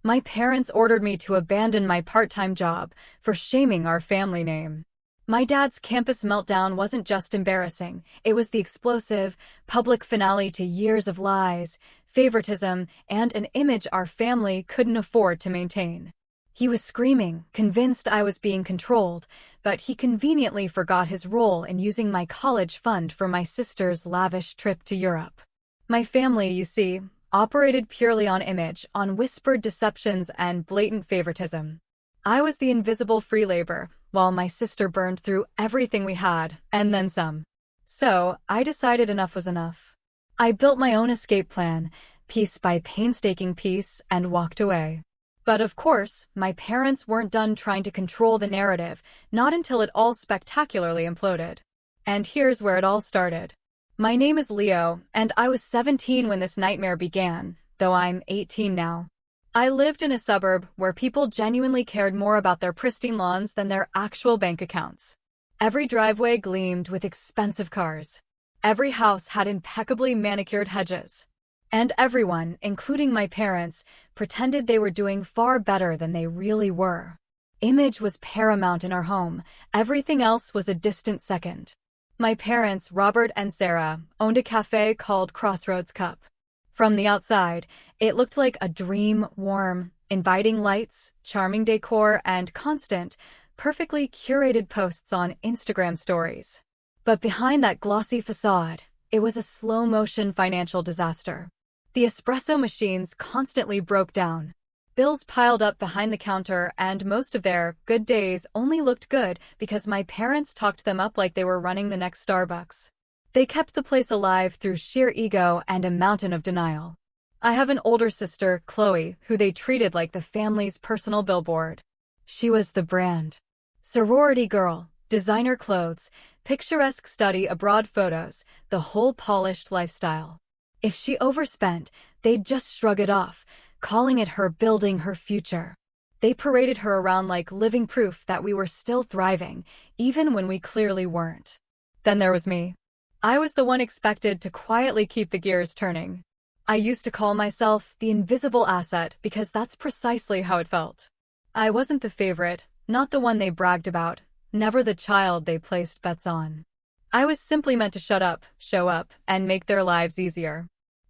My parents ordered me to abandon my part-time job for shaming our family name. My dad's campus meltdown wasn't just embarrassing, it was the explosive, public finale to years of lies, favoritism, and an image our family couldn't afford to maintain. He was screaming, convinced I was being controlled, but he conveniently forgot his role in using my college fund for my sister's lavish trip to Europe. My family, you see, operated purely on image, on whispered deceptions and blatant favoritism. I was the invisible free labor, while my sister burned through everything we had, and then some. So, I decided enough was enough. I built my own escape plan, piece by painstaking piece, and walked away. But of course, my parents weren't done trying to control the narrative, not until it all spectacularly imploded. And here's where it all started. My name is Leo, and I was 17 when this nightmare began, though I'm 18 now. I lived in a suburb where people genuinely cared more about their pristine lawns than their actual bank accounts. Every driveway gleamed with expensive cars. Every house had impeccably manicured hedges. And everyone, including my parents, pretended they were doing far better than they really were. Image was paramount in our home. Everything else was a distant second. My parents, Robert and Sarah, owned a cafe called Crossroads Cup. From the outside, it looked like a dream, warm, inviting lights, charming decor, and constant, perfectly curated posts on Instagram stories. But behind that glossy facade, it was a slow-motion financial disaster. The espresso machines constantly broke down. Bills piled up behind the counter, and most of their good days only looked good because my parents talked them up like they were running the next Starbucks. They kept the place alive through sheer ego and a mountain of denial. I have an older sister, Chloe, who they treated like the family's personal billboard. She was the brand. Sorority girl, designer clothes, picturesque study abroad photos, the whole polished lifestyle. If she overspent, they'd just shrug it off, calling it her building her future. They paraded her around like living proof that we were still thriving, even when we clearly weren't. Then there was me. I was the one expected to quietly keep the gears turning. I used to call myself the invisible asset because that's precisely how it felt. I wasn't the favorite, not the one they bragged about, never the child they placed bets on. I was simply meant to shut up, show up, and make their lives easier.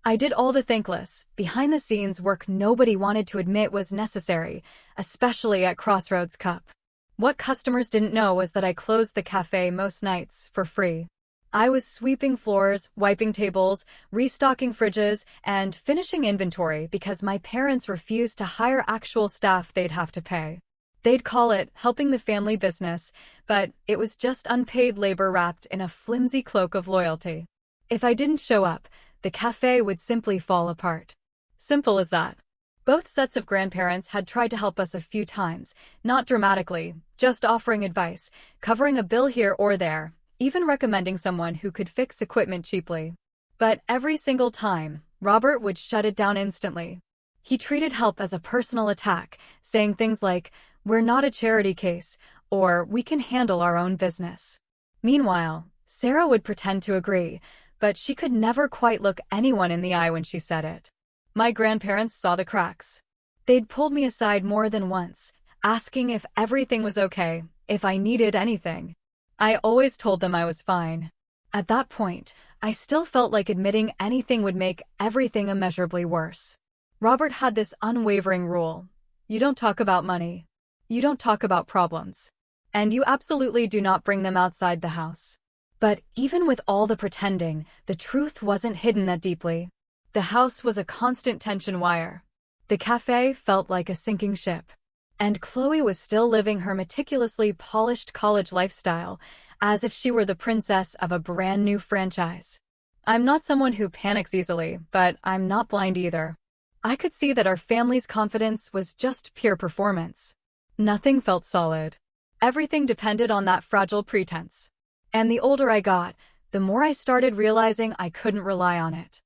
I did all the thankless, behind-the-scenes work nobody wanted to admit was necessary, especially at Crossroads Cup. What customers didn't know was that I closed the cafe most nights for free. I was sweeping floors, wiping tables, restocking fridges, and finishing inventory because my parents refused to hire actual staff they'd have to pay. They'd call it helping the family business, but it was just unpaid labor wrapped in a flimsy cloak of loyalty. If I didn't show up, the cafe would simply fall apart. Simple as that. Both sets of grandparents had tried to help us a few times, not dramatically, just offering advice, covering a bill here or there, even recommending someone who could fix equipment cheaply. But every single time, Robert would shut it down instantly. He treated help as a personal attack, saying things like, "We're not a charity case," or "We can handle our own business." Meanwhile, Sarah would pretend to agree, but she could never quite look anyone in the eye when she said it. My grandparents saw the cracks. They'd pulled me aside more than once, asking if everything was okay, if I needed anything. I always told them I was fine. At that point, I still felt like admitting anything would make everything immeasurably worse. Robert had this unwavering rule. You don't talk about money. You don't talk about problems. And you absolutely do not bring them outside the house. But even with all the pretending, the truth wasn't hidden that deeply. The house was a constant tension wire. The cafe felt like a sinking ship. And Chloe was still living her meticulously polished college lifestyle, as if she were the princess of a brand new franchise. I'm not someone who panics easily, but I'm not blind either. I could see that our family's confidence was just pure performance. Nothing felt solid. Everything depended on that fragile pretense. And the older I got, the more I started realizing I couldn't rely on it.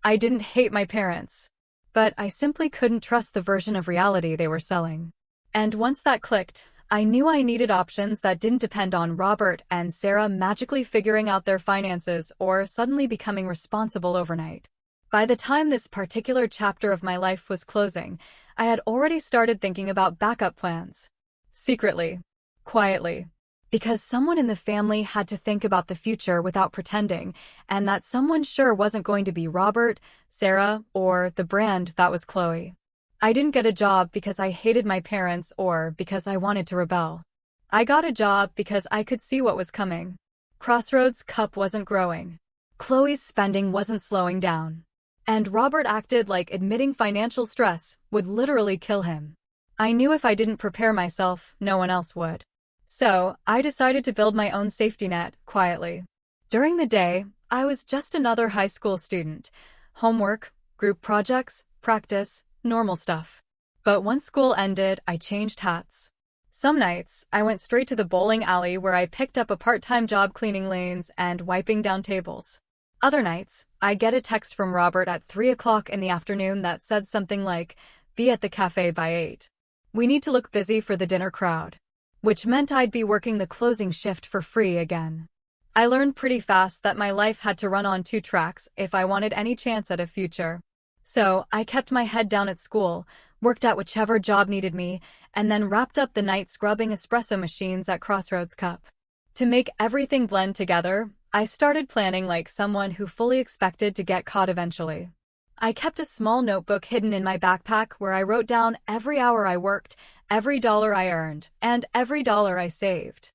I didn't hate my parents, but I simply couldn't trust the version of reality they were selling. And once that clicked, I knew I needed options that didn't depend on Robert and Sarah magically figuring out their finances or suddenly becoming responsible overnight. By the time this particular chapter of my life was closing, I had already started thinking about backup plans. Secretly. Quietly. Because someone in the family had to think about the future without pretending, and that someone sure wasn't going to be Robert, Sarah, or the brand that was Chloe. I didn't get a job because I hated my parents or because I wanted to rebel. I got a job because I could see what was coming. Crossroads' cup wasn't growing. Chloe's spending wasn't slowing down. And Robert acted like admitting financial stress would literally kill him. I knew if I didn't prepare myself, no one else would. So, I decided to build my own safety net, quietly. During the day, I was just another high school student. Homework, group projects, practice, normal stuff. But once school ended, I changed hats. Some nights, I went straight to the bowling alley where I picked up a part-time job cleaning lanes and wiping down tables. Other nights, I'd get a text from Robert at 3 o'clock in the afternoon that said something like, "Be at the cafe by 8. We need to look busy for the dinner crowd." Which meant I'd be working the closing shift for free again. I learned pretty fast that my life had to run on 2 tracks if I wanted any chance at a future. So, I kept my head down at school, worked at whichever job needed me, and then wrapped up the night scrubbing espresso machines at Crossroads Cup. To make everything blend together, I started planning like someone who fully expected to get caught eventually. I kept a small notebook hidden in my backpack where I wrote down every hour I worked, every dollar I earned, and every dollar I saved.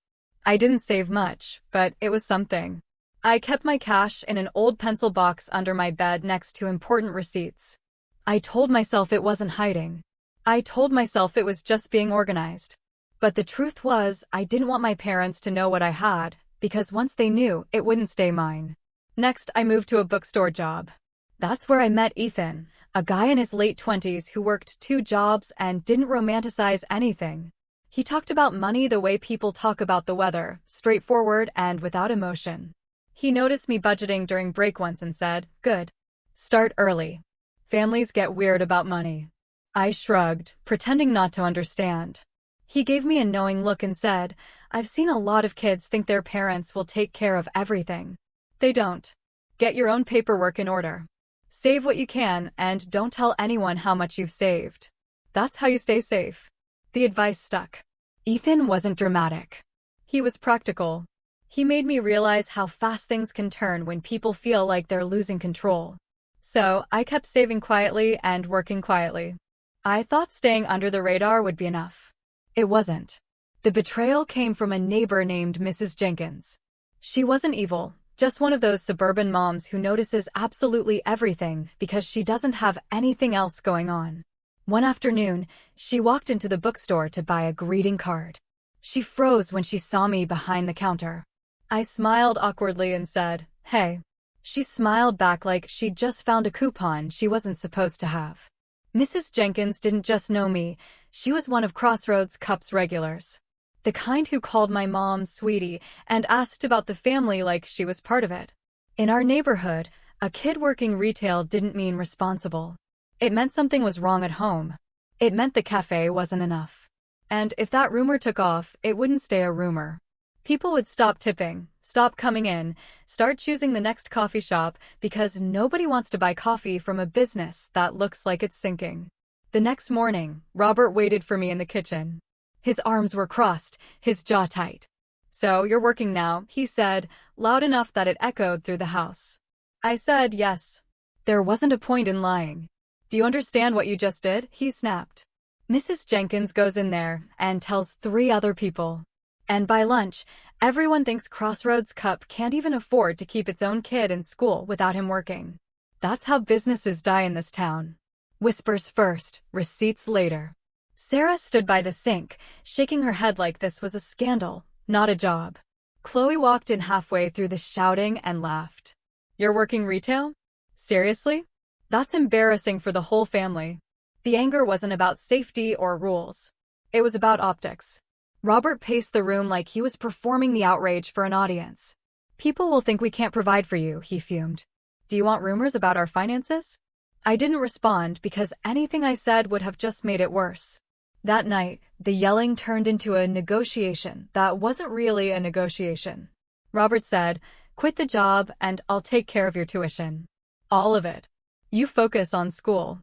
I didn't save much, but it was something. I kept my cash in an old pencil box under my bed next to important receipts. I told myself it wasn't hiding. I told myself it was just being organized. But the truth was, I didn't want my parents to know what I had, because once they knew, it wouldn't stay mine. Next, I moved to a bookstore job. That's where I met Ethan, a guy in his late 20s who worked 2 jobs and didn't romanticize anything. He talked about money the way people talk about the weather, straightforward and without emotion. He noticed me budgeting during break once and said, "Good. Start early. Families get weird about money." I shrugged, pretending not to understand. He gave me a knowing look and said, "I've seen a lot of kids think their parents will take care of everything. They don't. Get your own paperwork in order. Save what you can and don't tell anyone how much you've saved. That's how you stay safe." The advice stuck. Ethan wasn't dramatic. He was practical. He made me realize how fast things can turn when people feel like they're losing control. So, I kept saving quietly and working quietly. I thought staying under the radar would be enough. It wasn't. The betrayal came from a neighbor named Mrs. Jenkins. She wasn't evil. Just one of those suburban moms who notices absolutely everything because she doesn't have anything else going on. One afternoon, she walked into the bookstore to buy a greeting card. She froze when she saw me behind the counter. I smiled awkwardly and said, "Hey." She smiled back like she'd just found a coupon she wasn't supposed to have. Mrs. Jenkins didn't just know me, she was one of Crossroads Cup's regulars. The kind who called my mom sweetie and asked about the family like she was part of it. In our neighborhood, a kid working retail didn't mean responsible. It meant something was wrong at home. It meant the cafe wasn't enough. And if that rumor took off, it wouldn't stay a rumor. People would stop tipping, stop coming in, start choosing the next coffee shop because nobody wants to buy coffee from a business that looks like it's sinking. The next morning, Robert waited for me in the kitchen. His arms were crossed, his jaw tight. "So you're working now," he said, loud enough that it echoed through the house. I said yes. There wasn't a point in lying. "Do you understand what you just did?" he snapped. Mrs. Jenkins goes in there and tells 3 other people. And by lunch, everyone thinks Crossroads Cup can't even afford to keep its own kid in school without him working. That's how businesses die in this town. Whispers first, receipts later. Sarah stood by the sink, shaking her head like this was a scandal, not a job. Chloe walked in halfway through the shouting and laughed. "You're working retail? Seriously? That's embarrassing for the whole family." The anger wasn't about safety or rules. It was about optics. Robert paced the room like he was performing the outrage for an audience. "People will think we can't provide for you," he fumed. "Do you want rumors about our finances?" I didn't respond because anything I said would have just made it worse. That night, the yelling turned into a negotiation that wasn't really a negotiation. Robert said, "Quit the job and I'll take care of your tuition. All of it. You focus on school.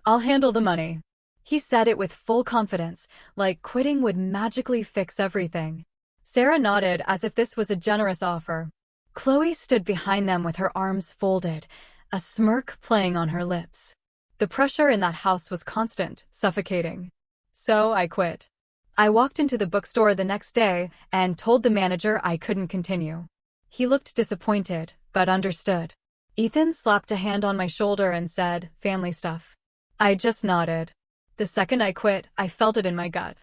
I'll handle the money." He said it with full confidence, like quitting would magically fix everything. Sarah nodded as if this was a generous offer. Chloe stood behind them with her arms folded, a smirk playing on her lips. The pressure in that house was constant, suffocating. So I quit. I walked into the bookstore the next day and told the manager I couldn't continue. He looked disappointed, but understood. Ethan slapped a hand on my shoulder and said, "Family stuff." I just nodded. The second I quit, I felt it in my gut.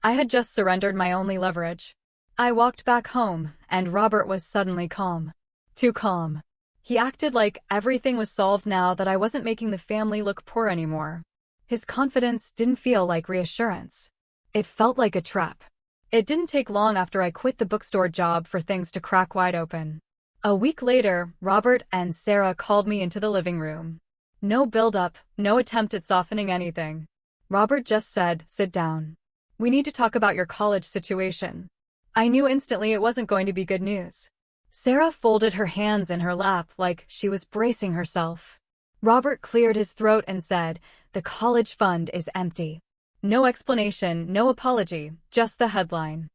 I had just surrendered my only leverage. I walked back home, and Robert was suddenly calm. Too calm. He acted like everything was solved now that I wasn't making the family look poor anymore. His confidence didn't feel like reassurance. It felt like a trap. It didn't take long after I quit the bookstore job for things to crack wide open. A week later, Robert and Sarah called me into the living room. No build-up, no attempt at softening anything. Robert just said, "Sit down. We need to talk about your college situation." I knew instantly it wasn't going to be good news. Sarah folded her hands in her lap like she was bracing herself. Robert cleared his throat and said, "The college fund is empty." No explanation, no apology, just the headline.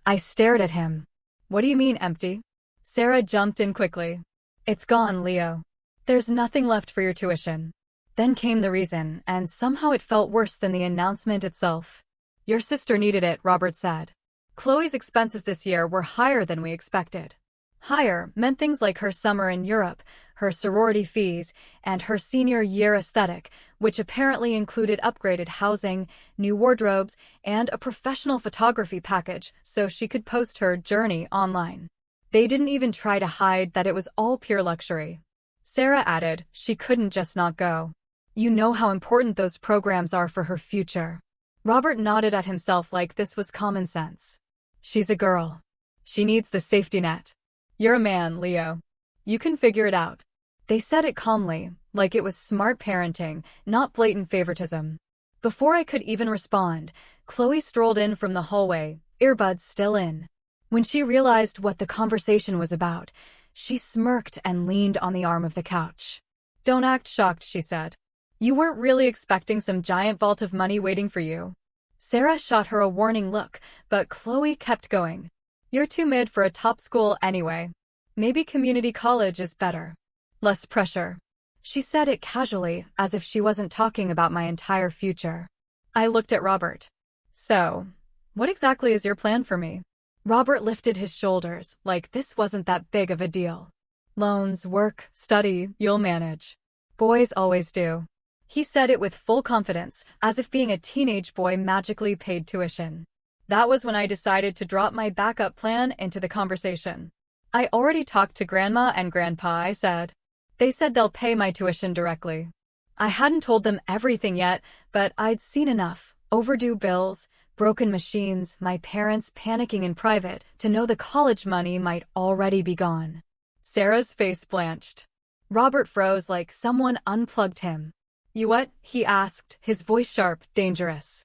I stared at him. "What do you mean empty?" Sarah jumped in quickly. "It's gone, Leo. There's nothing left for your tuition." Then came the reason, and somehow it felt worse than the announcement itself. "Your sister needed it," Robert said. "Chloe's expenses this year were higher than we expected." Higher meant things like her summer in Europe, her sorority fees, and her senior year aesthetic, which apparently included upgraded housing, new wardrobes, and a professional photography package so she could post her journey online. They didn't even try to hide that it was all pure luxury. Sarah added, she couldn't just not go. "You know how important those programs are for her future." Robert nodded at himself like this was common sense. "She's a girl. She needs the safety net. You're a man, Leo. You can figure it out." They said it calmly, like it was smart parenting, not blatant favoritism. Before I could even respond, Chloe strolled in from the hallway, earbuds still in. When she realized what the conversation was about, she smirked and leaned on the arm of the couch. "Don't act shocked," she said. "You weren't really expecting some giant vault of money waiting for you." Sarah shot her a warning look, but Chloe kept going. "You're too mid for a top school anyway. Maybe community college is better. Less pressure." She said it casually, as if she wasn't talking about my entire future. I looked at Robert. "So, what exactly is your plan for me?" Robert lifted his shoulders, like this wasn't that big of a deal. "Loans, work, study, you'll manage. Boys always do." He said it with full confidence, as if being a teenage boy magically paid tuition. That was when I decided to drop my backup plan into the conversation. "I already talked to Grandma and Grandpa," I said. "They said they'll pay my tuition directly." I hadn't told them everything yet, but I'd seen enough. Overdue bills, broken machines, my parents panicking in private to know the college money might already be gone. Sarah's face blanched. Robert froze like someone unplugged him. "You what?" he asked, his voice sharp, dangerous.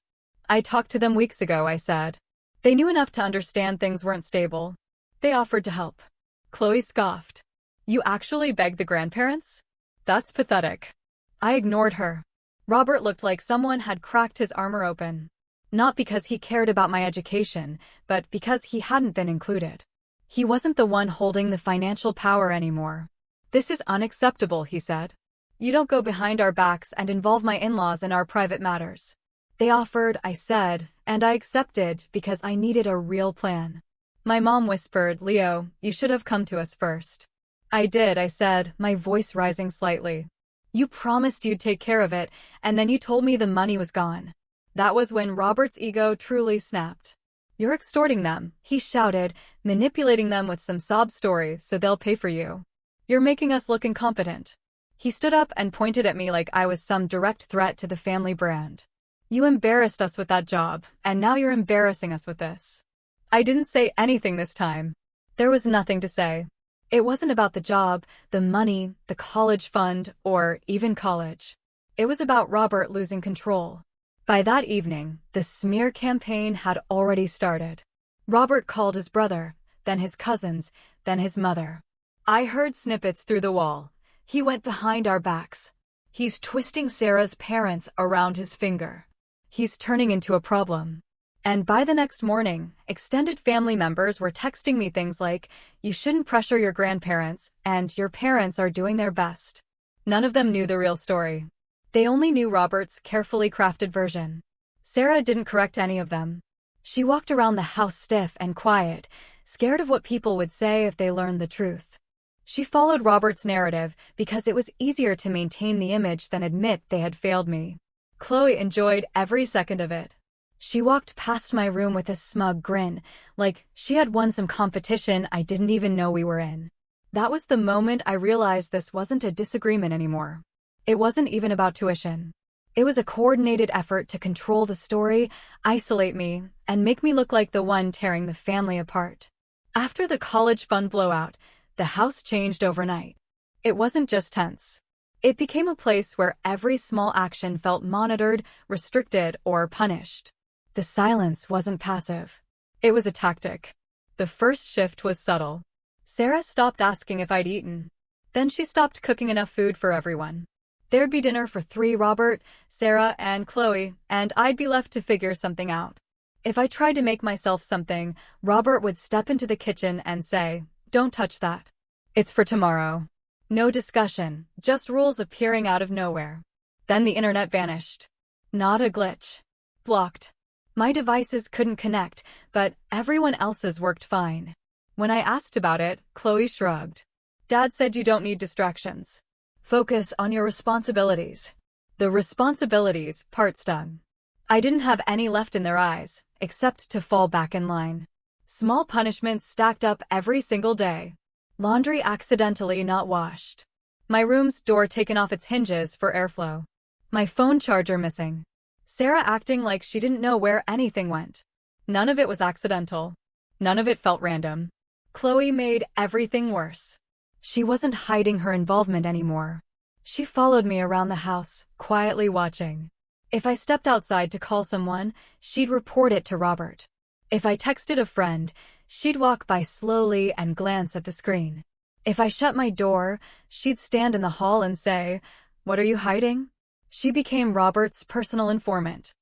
"I talked to them weeks ago," I said. "They knew enough to understand things weren't stable. They offered to help." Chloe scoffed. "You actually begged the grandparents? That's pathetic." I ignored her. Robert looked like someone had cracked his armor open. Not because he cared about my education, but because he hadn't been included. He wasn't the one holding the financial power anymore. "This is unacceptable," he said. "You don't go behind our backs and involve my in-laws in our private matters." "They offered," I said, and I accepted because I needed a real plan. My mom whispered, "Leo, you should have come to us first." "I did," I said, my voice rising slightly. "You promised you'd take care of it, and then you told me the money was gone." That was when Robert's ego truly snapped. "You're extorting them," he shouted, "manipulating them with some sob story so they'll pay for you. You're making us look incompetent." He stood up and pointed at me like I was some direct threat to the family brand. "You embarrassed us with that job, and now you're embarrassing us with this." I didn't say anything this time. There was nothing to say. It wasn't about the job, the money, the college fund, or even college. It was about Robert losing control. By that evening, the smear campaign had already started. Robert called his brother, then his cousins, then his mother. I heard snippets through the wall. "He went behind our backs. He's twisting Sarah's parents around his finger. He's turning into a problem. And by the next morning, extended family members were texting me things like, "You shouldn't pressure your grandparents," and "Your parents are doing their best." None of them knew the real story. They only knew Robert's carefully crafted version. Sarah didn't correct any of them. She walked around the house stiff and quiet, scared of what people would say if they learned the truth. She followed Robert's narrative because it was easier to maintain the image than admit they had failed me. Chloe enjoyed every second of it. She walked past my room with a smug grin, like she had won some competition I didn't even know we were in. That was the moment I realized this wasn't a disagreement anymore. It wasn't even about tuition. It was a coordinated effort to control the story, isolate me, and make me look like the one tearing the family apart. After the college fund blowout, the house changed overnight. It wasn't just tense. It became a place where every small action felt monitored, restricted, or punished. The silence wasn't passive. It was a tactic. The first shift was subtle. Sarah stopped asking if I'd eaten. Then she stopped cooking enough food for everyone. There'd be dinner for 3, Robert, Sarah, and Chloe, and I'd be left to figure something out. If I tried to make myself something, Robert would step into the kitchen and say, "Don't touch that. It's for tomorrow." No discussion, just rules appearing out of nowhere. Then the internet vanished. Not a glitch. Blocked. My devices couldn't connect, but everyone else's worked fine. When I asked about it, Chloe shrugged. "Dad said you don't need distractions. Focus on your responsibilities." The responsibilities part stung. I didn't have any left in their eyes, except to fall back in line. Small punishments stacked up every single day. Laundry accidentally not washed. My room's door taken off its hinges for airflow. My phone charger missing. Sarah acting like she didn't know where anything went. None of it was accidental. None of it felt random. Chloe made everything worse. She wasn't hiding her involvement anymore. She followed me around the house, quietly watching. If I stepped outside to call someone, she'd report it to Robert. If I texted a friend, she'd walk by slowly and glance at the screen. If I shut my door, she'd stand in the hall and say, "What are you hiding?" She became Robert's personal informant.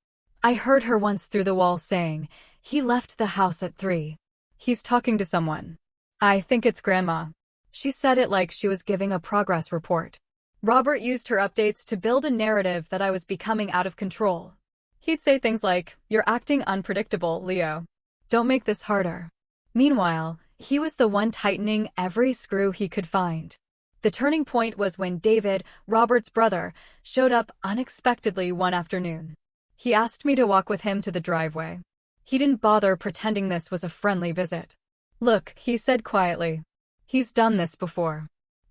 I heard her once through the wall saying, "He left the house at 3. He's talking to someone. I think it's Grandma." She said it like she was giving a progress report. Robert used her updates to build a narrative that I was becoming out of control. He'd say things like, "You're acting unpredictable, Leo. Don't make this harder." Meanwhile, he was the one tightening every screw he could find. The turning point was when David, Robert's brother, showed up unexpectedly one afternoon. He asked me to walk with him to the driveway. He didn't bother pretending this was a friendly visit. "Look," he said quietly. "He's done this before."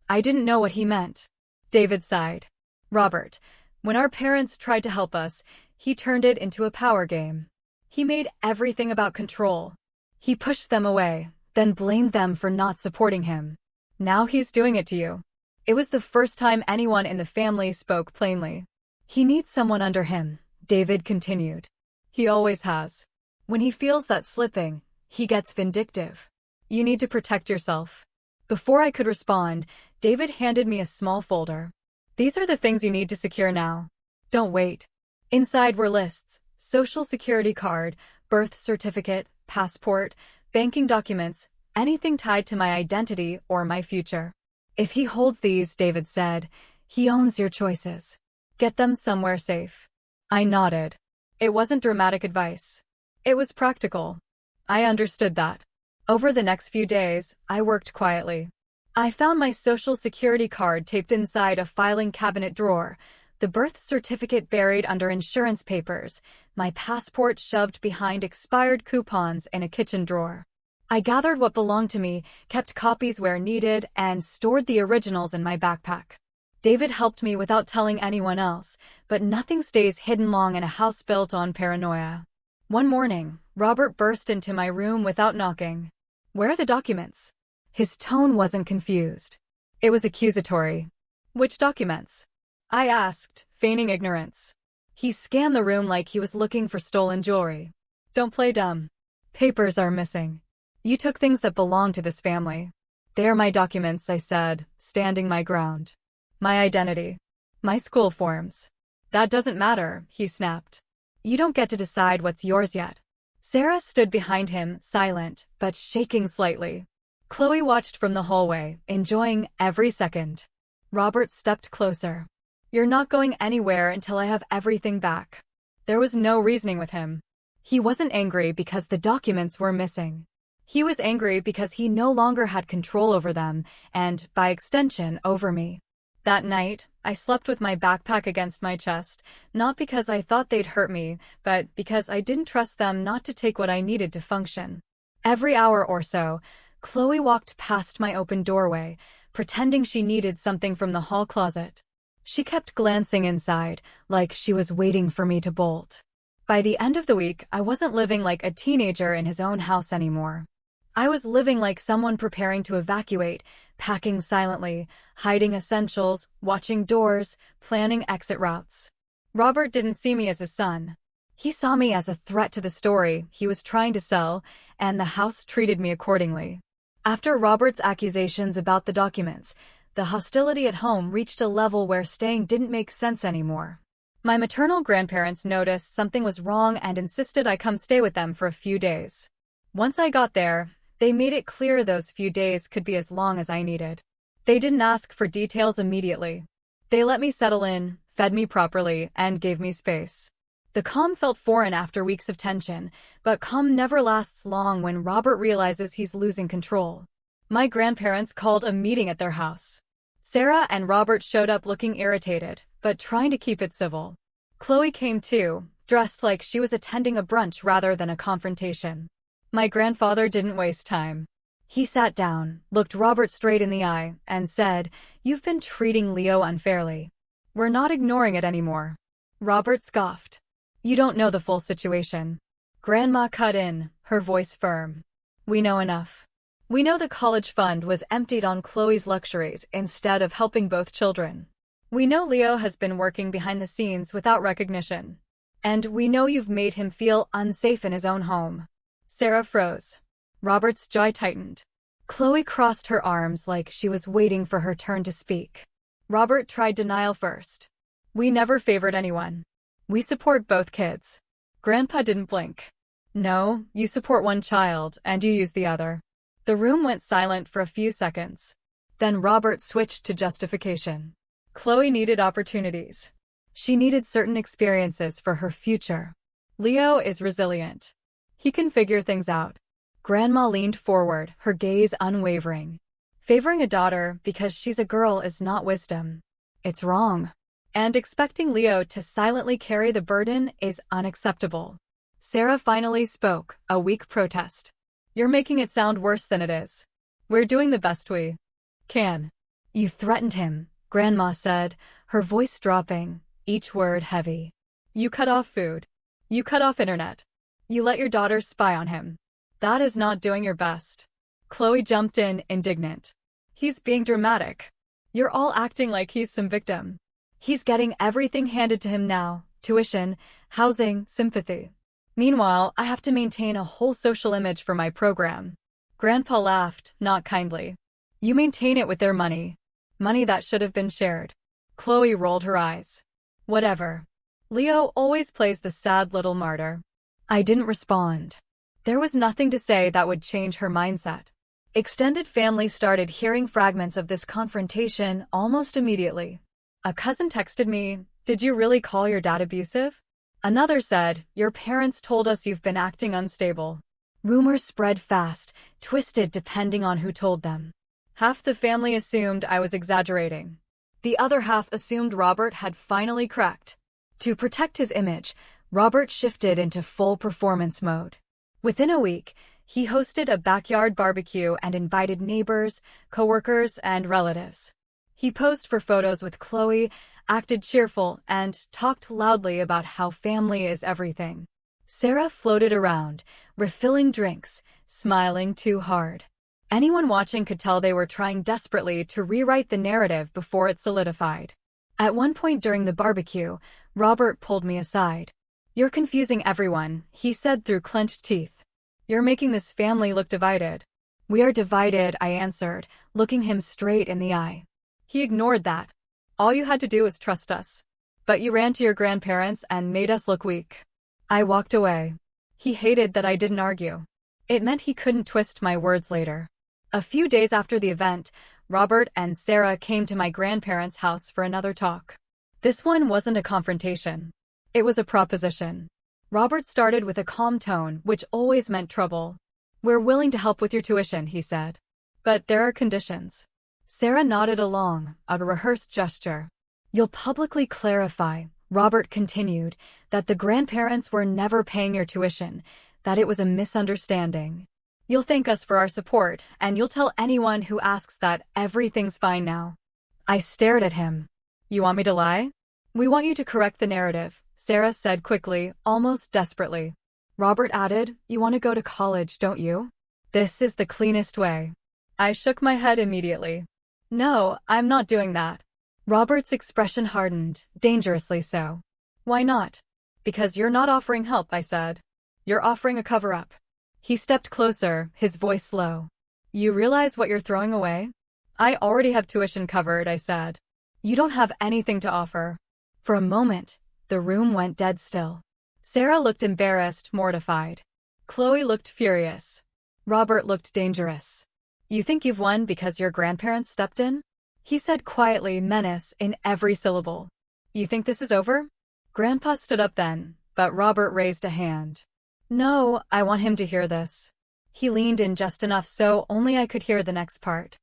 I didn't know what he meant. David sighed. "Robert, when our parents tried to help us, he turned it into a power game. He made everything about control. He pushed them away, then blamed them for not supporting him. Now he's doing it to you." It was the first time anyone in the family spoke plainly. "He needs someone under him," David continued. "He always has. When he feels that slipping, he gets vindictive. You need to protect yourself." Before I could respond, David handed me a small folder. "These are the things you need to secure now. Don't wait." Inside were lists: social security card, birth certificate, passport, banking documents, anything tied to my identity or my future. "If he holds these," David said, "he owns your choices. Get them somewhere safe." I nodded. It wasn't dramatic advice. It was practical. I understood that. Over the next few days, I worked quietly. I found my social security card taped inside a filing cabinet drawer, the birth certificate buried under insurance papers, my passport shoved behind expired coupons in a kitchen drawer. I gathered what belonged to me, kept copies where needed, and stored the originals in my backpack. David helped me without telling anyone else, but nothing stays hidden long in a house built on paranoia. One morning, Robert burst into my room without knocking. "Where are the documents?" His tone wasn't confused. It was accusatory. "Which documents?" I asked, feigning ignorance. He scanned the room like he was looking for stolen jewelry. "Don't play dumb. Papers are missing. You took things that belong to this family." "They're my documents," I said, standing my ground. "My identity. My school forms." "That doesn't matter," he snapped. You don't get to decide what's yours yet. Sarah stood behind him, silent, but shaking slightly. Chloe watched from the hallway, enjoying every second. Robert stepped closer. You're not going anywhere until I have everything back. There was no reasoning with him. He wasn't angry because the documents were missing. He was angry because he no longer had control over them, and, by extension, over me. That night, I slept with my backpack against my chest, not because I thought they'd hurt me, but because I didn't trust them not to take what I needed to function. Every hour or so, Chloe walked past my open doorway, pretending she needed something from the hall closet. She kept glancing inside, like she was waiting for me to bolt. By the end of the week, I wasn't living like a teenager in his own house anymore. I was living like someone preparing to evacuate, packing silently, hiding essentials, watching doors, planning exit routes. Robert didn't see me as his son. He saw me as a threat to the story he was trying to sell, and the house treated me accordingly. After Robert's accusations about the documents, the hostility at home reached a level where staying didn't make sense anymore. My maternal grandparents noticed something was wrong and insisted I come stay with them for a few days. Once I got there, they made it clear those few days could be as long as I needed. They didn't ask for details immediately. They let me settle in, fed me properly, and gave me space. The calm felt foreign after weeks of tension, but calm never lasts long when Robert realizes he's losing control. My grandparents called a meeting at their house. Sarah and Robert showed up looking irritated, but trying to keep it civil. Chloe came too, dressed like she was attending a brunch rather than a confrontation. My grandfather didn't waste time. He sat down, looked Robert straight in the eye, and said, "You've been treating Leo unfairly. We're not ignoring it anymore." Robert scoffed. "You don't know the full situation." Grandma cut in, her voice firm. "We know enough. We know the college fund was emptied on Chloe's luxuries instead of helping both children. We know Leo has been working behind the scenes without recognition. And we know you've made him feel unsafe in his own home." Sarah froze. Robert's jaw tightened. Chloe crossed her arms like she was waiting for her turn to speak. Robert tried denial first. "We never favored anyone. We support both kids." Grandpa didn't blink. "No, you support one child, and you use the other." The room went silent for a few seconds. Then Robert switched to justification. Chloe needed opportunities. She needed certain experiences for her future. Leo is resilient. He can figure things out. Grandma leaned forward, her gaze unwavering. Favoring a daughter because she's a girl is not wisdom. It's wrong. And expecting Leo to silently carry the burden is unacceptable. Sarah finally spoke, a weak protest. "You're making it sound worse than it is. We're doing the best we can." "You threatened him," Grandma said, her voice dropping, each word heavy. "You cut off food. You cut off internet. You let your daughter spy on him. That is not doing your best." Chloe jumped in, indignant. "He's being dramatic. You're all acting like he's some victim. He's getting everything handed to him now: tuition, housing, sympathy. Meanwhile, I have to maintain a whole social image for my program." Grandpa laughed, not kindly. "You maintain it with their money. Money that should have been shared." Chloe rolled her eyes. "Whatever. Leo always plays the sad little martyr." I didn't respond. There was nothing to say that would change her mindset. Extended family started hearing fragments of this confrontation almost immediately. A cousin texted me, "Did you really call your dad abusive?" Another said, "Your parents told us you've been acting unstable." Rumors spread fast, twisted depending on who told them. Half the family assumed I was exaggerating. The other half assumed Robert had finally cracked. To protect his image, Robert shifted into full performance mode. Within a week, he hosted a backyard barbecue and invited neighbors, coworkers, and relatives. He posed for photos with Chloe, acted cheerful, and talked loudly about how family is everything. Sarah floated around, refilling drinks, smiling too hard. Anyone watching could tell they were trying desperately to rewrite the narrative before it solidified. At one point during the barbecue, Robert pulled me aside. "You're confusing everyone," he said through clenched teeth. "You're making this family look divided." "We are divided," I answered, looking him straight in the eye. He ignored that. "All you had to do was trust us. But you ran to your grandparents and made us look weak." I walked away. He hated that I didn't argue. It meant he couldn't twist my words later. A few days after the event, Robert and Sarah came to my grandparents' house for another talk. This one wasn't a confrontation. It was a proposition. Robert started with a calm tone, which always meant trouble. "We're willing to help with your tuition," he said. "But there are conditions." Sarah nodded along, a rehearsed gesture. "You'll publicly clarify," Robert continued, "that the grandparents were never paying your tuition, that it was a misunderstanding. You'll thank us for our support, and you'll tell anyone who asks that everything's fine now." I stared at him. "You want me to lie?" "We want you to correct the narrative," Sarah said quickly, almost desperately. Robert added, "You want to go to college, don't you? This is the cleanest way." I shook my head immediately. "No, I'm not doing that." Robert's expression hardened, dangerously so. "Why not?" "Because you're not offering help," I said. "You're offering a cover-up." He stepped closer, his voice low. "You realize what you're throwing away?" "I already have tuition covered," I said. "You don't have anything to offer." For a moment, the room went dead still. Sarah looked embarrassed, mortified. Chloe looked furious. Robert looked dangerous. "You think you've won because your grandparents stepped in?" He said quietly, menace in every syllable. "You think this is over?" Grandpa stood up then, but Robert raised a hand. "No, I want him to hear this." He leaned in just enough so only I could hear the next part.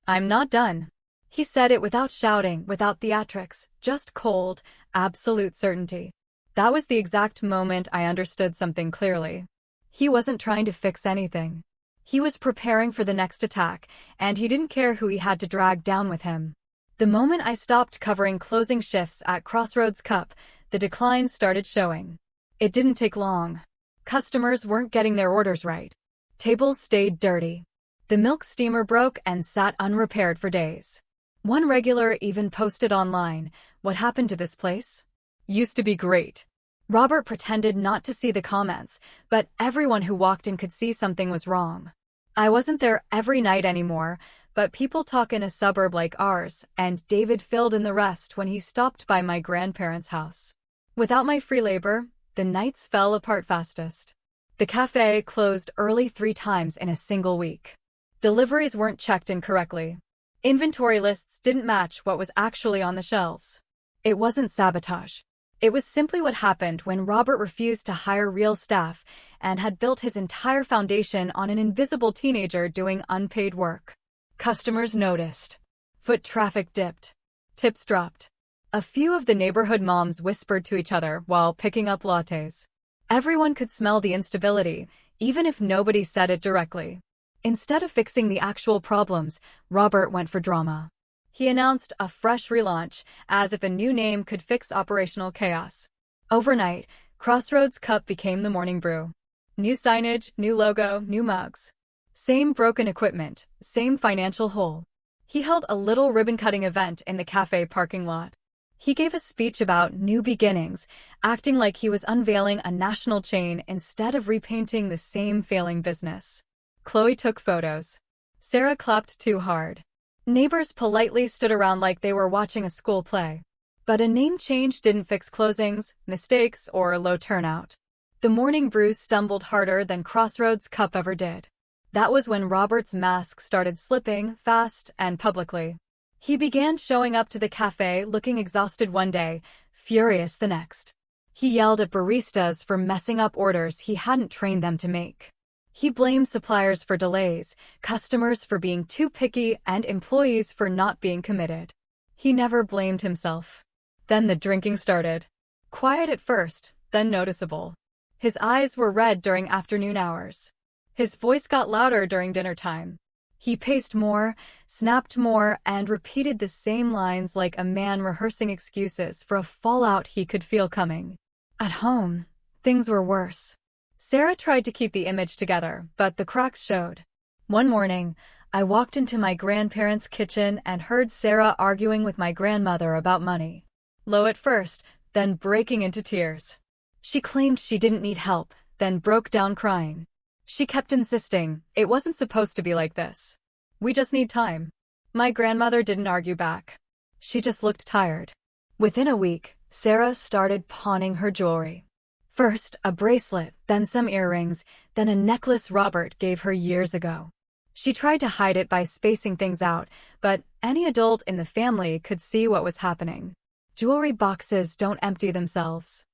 "I'm not done." He said it without shouting, without theatrics, just cold, absolute certainty. That was the exact moment I understood something clearly. He wasn't trying to fix anything. He was preparing for the next attack, and he didn't care who he had to drag down with him. The moment I stopped covering closing shifts at Crossroads Cup, the decline started showing. It didn't take long. Customers weren't getting their orders right. Tables stayed dirty. The milk steamer broke and sat unrepaired for days. One regular even posted online, "What happened to this place? Used to be great." Robert pretended not to see the comments, but everyone who walked in could see something was wrong. I wasn't there every night anymore, but people talk in a suburb like ours, and David filled in the rest when he stopped by my grandparents' house. Without my free labor, the nights fell apart fastest. The cafe closed early 3 times in a single week. Deliveries weren't checked incorrectly. Inventory lists didn't match what was actually on the shelves. It wasn't sabotage. It was simply what happened when Robert refused to hire real staff and had built his entire foundation on an invisible teenager doing unpaid work. Customers noticed. Foot traffic dipped. Tips dropped. A few of the neighborhood moms whispered to each other while picking up lattes. Everyone could smell the instability, even if nobody said it directly. Instead of fixing the actual problems, Robert went for drama. He announced a fresh relaunch, as if a new name could fix operational chaos. Overnight, Crossroads Cup became the morning brew. New signage, new logo, new mugs. Same broken equipment, same financial hole. He held a little ribbon-cutting event in the cafe parking lot. He gave a speech about new beginnings, acting like he was unveiling a national chain instead of repainting the same failing business. Chloe took photos. Sarah clapped too hard. Neighbors politely stood around like they were watching a school play. But a name change didn't fix closings, mistakes, or low turnout. The morning brew stumbled harder than Crossroads Cup ever did. That was when Robert's mask started slipping, fast and publicly. He began showing up to the cafe looking exhausted one day, furious the next. He yelled at baristas for messing up orders he hadn't trained them to make. He blamed suppliers for delays, customers for being too picky, and employees for not being committed. He never blamed himself. Then the drinking started. Quiet at first, then noticeable. His eyes were red during afternoon hours. His voice got louder during dinner time. He paced more, snapped more, and repeated the same lines like a man rehearsing excuses for a fallout he could feel coming. At home, things were worse. Sarah tried to keep the image together, but the cracks showed. One morning, I walked into my grandparents' kitchen and heard Sarah arguing with my grandmother about money. Low at first, then breaking into tears. She claimed she didn't need help, then broke down crying. She kept insisting, "It wasn't supposed to be like this. We just need time." My grandmother didn't argue back. She just looked tired. Within a week, Sarah started pawning her jewelry. First, a bracelet, then some earrings, then a necklace Robert gave her years ago. She tried to hide it by spacing things out, but any adult in the family could see what was happening. Jewelry boxes don't empty themselves.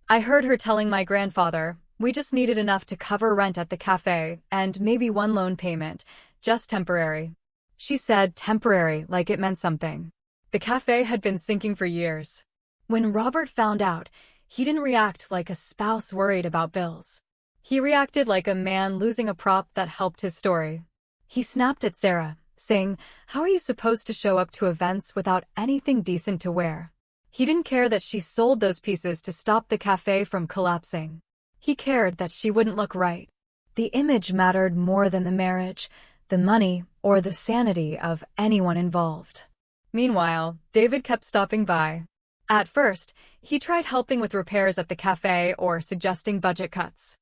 I heard her telling my grandfather, we just needed enough to cover rent at the cafe, and maybe one loan payment, just temporary. She said temporary like it meant something. The cafe had been sinking for years. When Robert found out, he didn't react like a spouse worried about bills. He reacted like a man losing a prop that helped his story. He snapped at Sarah, saying, "How are you supposed to show up to events without anything decent to wear?" He didn't care that she sold those pieces to stop the cafe from collapsing. He cared that she wouldn't look right. The image mattered more than the marriage, the money, or the sanity of anyone involved. Meanwhile, David kept stopping by. At first, he tried helping with repairs at the cafe or suggesting budget cuts.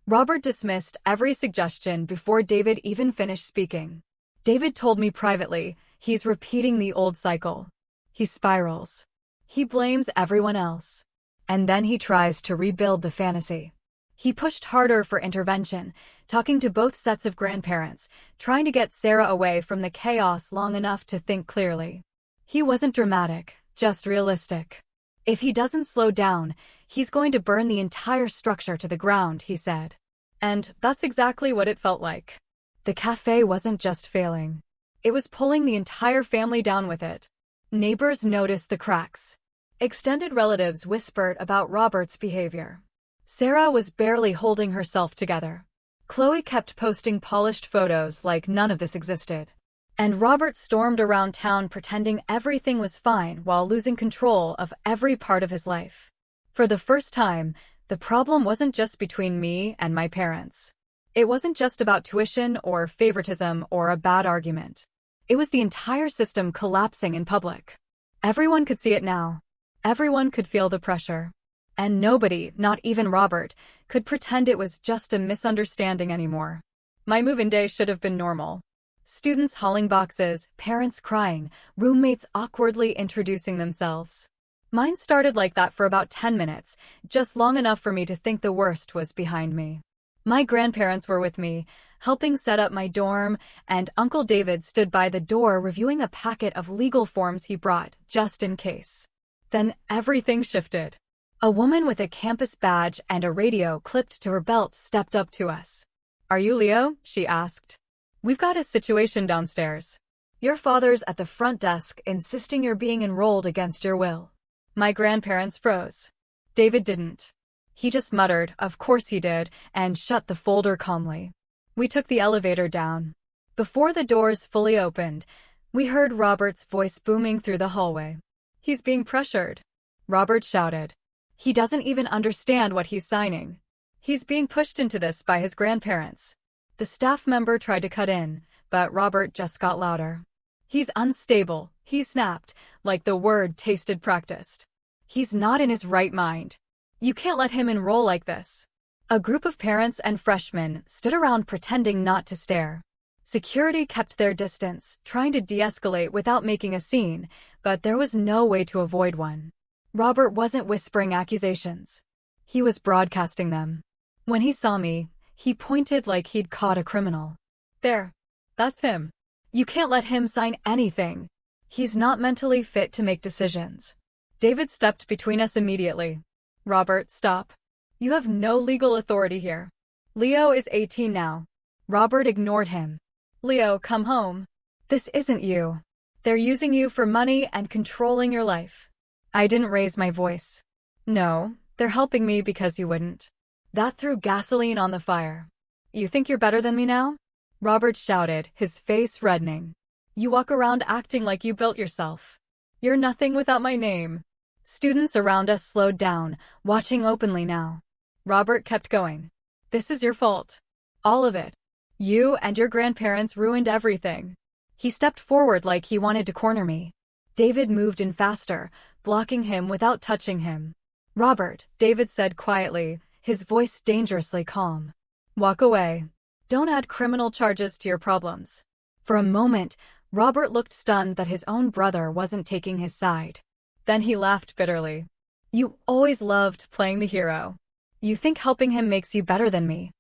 Robert dismissed every suggestion before David even finished speaking. David told me privately, he's repeating the old cycle. He spirals. He blames everyone else. And then he tries to rebuild the fantasy. He pushed harder for intervention, talking to both sets of grandparents, trying to get Sarah away from the chaos long enough to think clearly. He wasn't dramatic, just realistic. If he doesn't slow down, he's going to burn the entire structure to the ground, he said. And that's exactly what it felt like. The cafe wasn't just failing. It was pulling the entire family down with it. Neighbors noticed the cracks. Extended relatives whispered about Robert's behavior. Sarah was barely holding herself together. Chloe kept posting polished photos like none of this existed. And Robert stormed around town pretending everything was fine while losing control of every part of his life. For the first time, the problem wasn't just between me and my parents. It wasn't just about tuition or favoritism or a bad argument. It was the entire system collapsing in public. Everyone could see it now. Everyone could feel the pressure. And nobody, not even Robert, could pretend it was just a misunderstanding anymore. My move-in day should have been normal. Students hauling boxes, parents crying, roommates awkwardly introducing themselves. Mine started like that for about 10 minutes, just long enough for me to think the worst was behind me. My grandparents were with me, helping set up my dorm, and Uncle David stood by the door reviewing a packet of legal forms he brought, just in case. Then everything shifted. A woman with a campus badge and a radio clipped to her belt stepped up to us. "Are you Leo?" she asked. "We've got a situation downstairs. Your father's at the front desk insisting you're being enrolled against your will." My grandparents froze. David didn't. He just muttered, "Of course he did," and shut the folder calmly. We took the elevator down. Before the doors fully opened, we heard Robert's voice booming through the hallway. "He's being pressured," Robert shouted. "He doesn't even understand what he's signing. He's being pushed into this by his grandparents." The staff member tried to cut in, but Robert just got louder. "He's unstable," he snapped, like the word tasted practiced. "He's not in his right mind. You can't let him enroll like this." A group of parents and freshmen stood around pretending not to stare. Security kept their distance, trying to de-escalate without making a scene, but there was no way to avoid one. Robert wasn't whispering accusations. He was broadcasting them. When he saw me, he pointed like he'd caught a criminal. "There. That's him. You can't let him sign anything. He's not mentally fit to make decisions." David stepped between us immediately. "Robert, stop. You have no legal authority here. Leo is 18 now." Robert ignored him. "Leo, come home. This isn't you. They're using you for money and controlling your life." I didn't raise my voice. "No, they're helping me because you wouldn't." That threw gasoline on the fire. "You think you're better than me now?" Robert shouted, his face reddening. "You walk around acting like you built yourself. You're nothing without my name." Students around us slowed down, watching openly now. Robert kept going. "This is your fault. All of it. You and your grandparents ruined everything." He stepped forward like he wanted to corner me. David moved in faster, blocking him without touching him. "Robert," David said quietly, his voice dangerously calm. "Walk away. Don't add criminal charges to your problems." For a moment, Robert looked stunned that his own brother wasn't taking his side. Then he laughed bitterly. "You always loved playing the hero. You think helping him makes you better than me.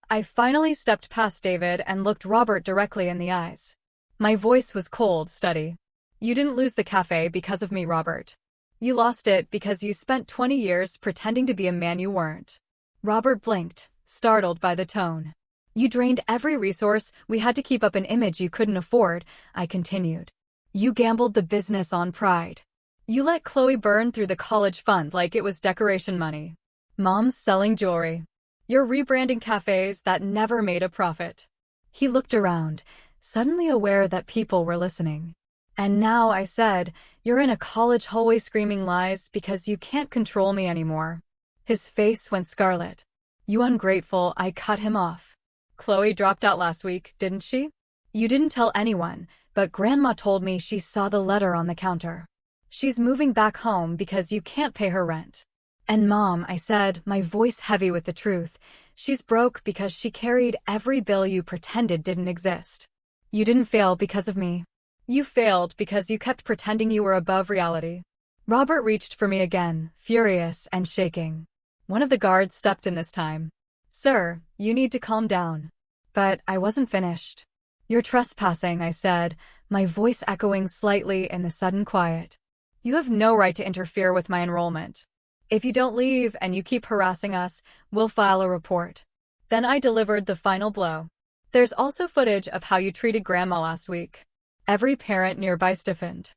I finally stepped past David and looked Robert directly in the eyes. My voice was cold, steady. You didn't lose the cafe because of me, Robert. You lost it because you spent 20 years pretending to be a man you weren't. Robert blinked, startled by the tone. You drained every resource we had to keep up an image you couldn't afford, I continued. You gambled the business on pride. You let Chloe burn through the college fund like it was decoration money. Mom's selling jewelry. You're rebranding cafes that never made a profit. He looked around, suddenly aware that people were listening. And now, I said, you're in a college hallway screaming lies because you can't control me anymore. His face went scarlet. You ungrateful, I cut him off. Chloe dropped out last week, didn't she? You didn't tell anyone, but Grandma told me she saw the letter on the counter. She's moving back home because you can't pay her rent. And Mom, I said, my voice heavy with the truth, she's broke because she carried every bill you pretended didn't exist. You didn't fail because of me. You failed because you kept pretending you were above reality. Robert reached for me again, furious and shaking. One of the guards stepped in this time. Sir, you need to calm down. But I wasn't finished. You're trespassing, I said, my voice echoing slightly in the sudden quiet. You have no right to interfere with my enrollment. If you don't leave and you keep harassing us, we'll file a report. Then I delivered the final blow. There's also footage of how you treated Grandma last week. Every parent nearby stiffened.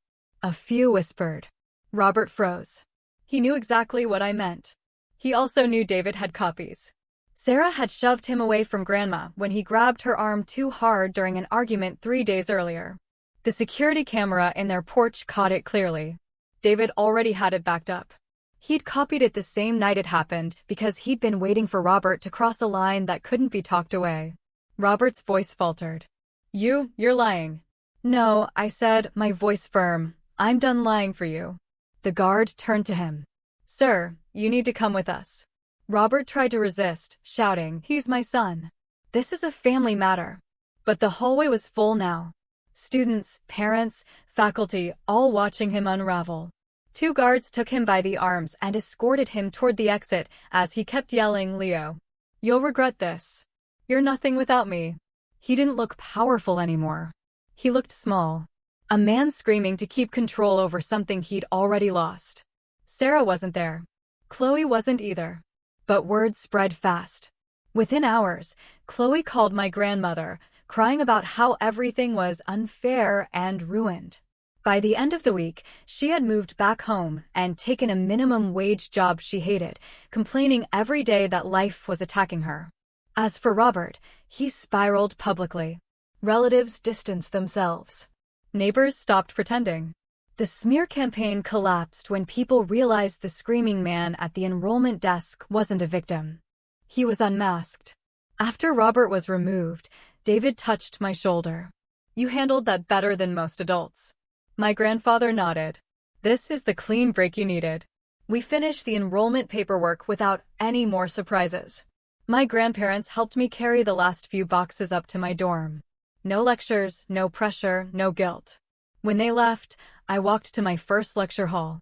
A few whispered. Robert froze. He knew exactly what I meant. He also knew David had copies. Sarah had shoved him away from Grandma when he grabbed her arm too hard during an argument 3 days earlier. The security camera in their porch caught it clearly. David already had it backed up. He'd copied it the same night it happened because he'd been waiting for Robert to cross a line that couldn't be talked away. Robert's voice faltered. You're lying. No, I said, my voice firm. I'm done lying for you. The guard turned to him. Sir, you need to come with us. Robert tried to resist, shouting, he's my son. This is a family matter. But the hallway was full now. Students, parents, faculty, all watching him unravel. 2 guards took him by the arms and escorted him toward the exit as he kept yelling, Leo. You'll regret this. You're nothing without me. He didn't look powerful anymore. He looked small. A man screaming to keep control over something he'd already lost. Sarah wasn't there. Chloe wasn't either. But word spread fast. Within hours, Chloe called my grandmother, crying about how everything was unfair and ruined. By the end of the week, she had moved back home and taken a minimum wage job she hated, complaining every day that life was attacking her. As for Robert, he spiraled publicly. Relatives distanced themselves. Neighbors stopped pretending. The smear campaign collapsed when people realized the screaming man at the enrollment desk wasn't a victim. He was unmasked. After Robert was removed, David touched my shoulder. You handled that better than most adults. My grandfather nodded. This is the clean break you needed. We finished the enrollment paperwork without any more surprises. My grandparents helped me carry the last few boxes up to my dorm. No lectures, no pressure, no guilt. When they left, I walked to my first lecture hall.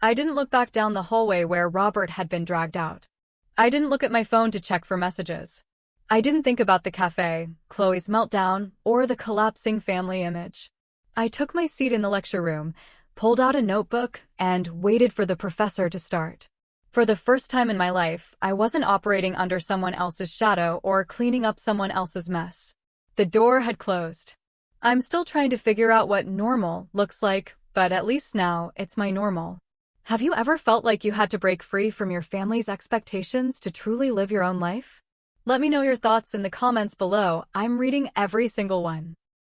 I didn't look back down the hallway where Robert had been dragged out. I didn't look at my phone to check for messages. I didn't think about the cafe, Chloe's meltdown, or the collapsing family image. I took my seat in the lecture room, pulled out a notebook, and waited for the professor to start. For the first time in my life, I wasn't operating under someone else's shadow or cleaning up someone else's mess. The door had closed. I'm still trying to figure out what normal looks like, but at least now it's my normal. Have you ever felt like you had to break free from your family's expectations to truly live your own life? Let me know your thoughts in the comments below. I'm reading every single one.